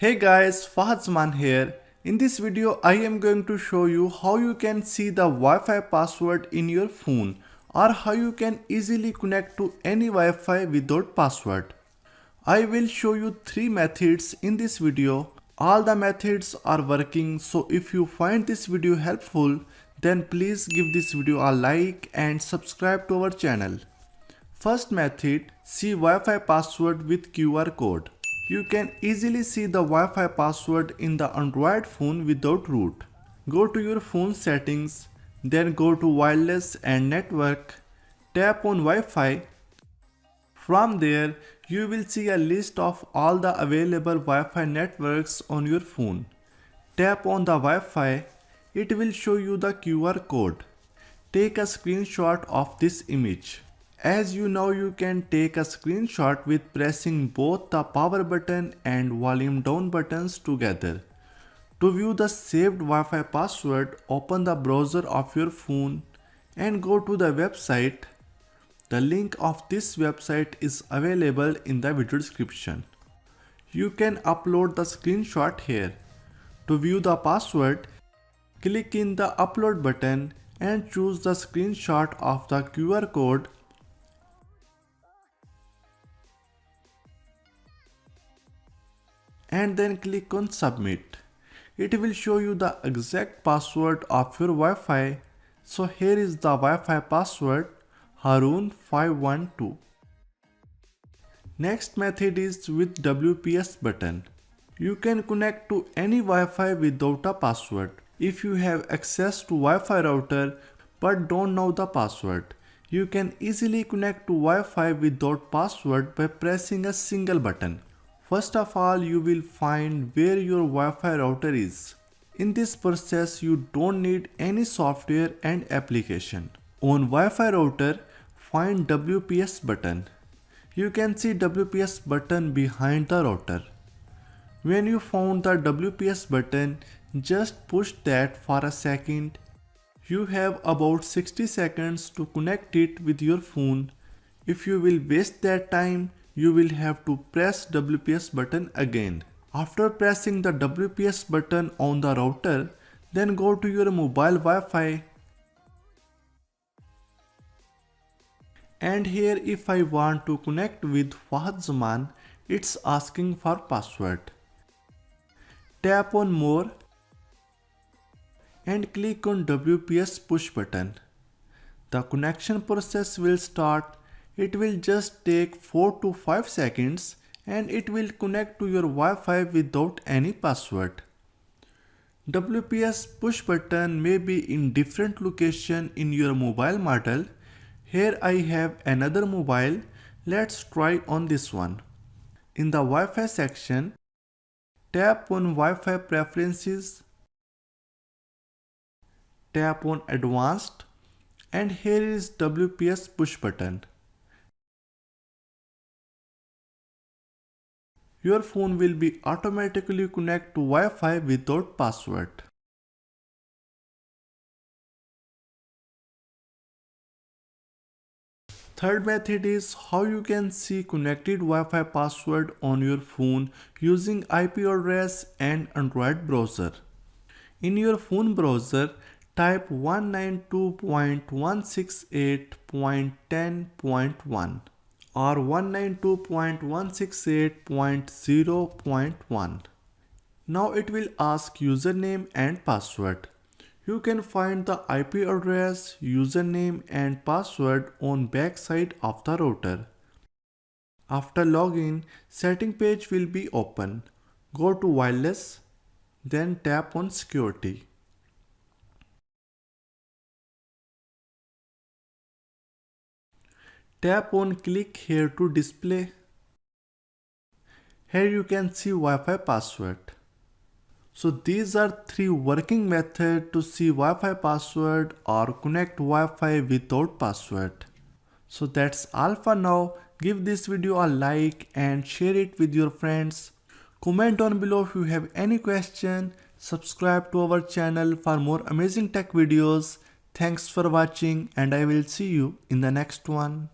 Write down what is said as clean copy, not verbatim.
Hey guys, Fahad Zaman here. In this video, I am going to show you how you can see the Wi-Fi password in your phone or how you can easily connect to any Wi-Fi without password. I will show you 3 methods in this video. All the methods are working, so if you find this video helpful, then please give this video a like and subscribe to our channel. First method, see Wi-Fi password with QR code. You can easily see the Wi-Fi password in the Android phone without root. Go to your phone settings, then go to wireless and network, tap on Wi-Fi. From there, you will see a list of all the available Wi-Fi networks on your phone. Tap on the Wi-Fi, it will show you the QR code. Take a screenshot of this image. As you know, you can take a screenshot with pressing both the power button and volume down buttons together. To view the saved Wi-Fi password, open the browser of your phone and go to the website. The link of this website is available in the video description. You can upload the screenshot here. To view the password, click in the upload button and choose the screenshot of the QR code. And then click on submit. It will show you the exact password of your Wi-Fi. So here is the Wi-Fi password, Harun512. Next method is with WPS button. You can connect to any Wi-Fi without a password. If you have access to Wi-Fi router but don't know the password, you can easily connect to Wi-Fi without password by pressing a single button. First of all, you will find where your Wi-Fi router is. In this process, you don't need any software and application. On Wi-Fi router, find WPS button. You can see WPS button behind the router. When you found the WPS button, just push that for a second. You have about 60 seconds to connect it with your phone. If you will waste that time, you will have to press WPS button again. After pressing the WPS button on the router, then go to your mobile Wi-Fi. And here if I want to connect with Fahad Zaman, it's asking for password. Tap on more and click on WPS push button. The connection process will start. It will just take 4 to 5 seconds and it will connect to your Wi-Fi without any password. WPS push button may be in different location in your mobile model. Here I have another mobile. Let's try on this one. In the Wi-Fi section, tap on Wi-Fi preferences, tap on advanced, and here is WPS push button. Your phone will be automatically connect to Wi-Fi without password. Third method is how you can see connected Wi-Fi password on your phone using IP address and Android browser. In your phone browser, type 192.168.10.1 or 192.168.0.1. Now it will ask username and password. You can find the IP address, username and password on backside of the router. After login, setting page will be open. Go to wireless, then tap on security. Tap on click here to display. Here you can see Wi-Fi password. So these are 3 working methods to see Wi-Fi password or connect Wi-Fi without password. So that's all for now. Give this video a like and share it with your friends. Comment down below if you have any question. Subscribe to our channel for more amazing tech videos. Thanks for watching and I will see you in the next one.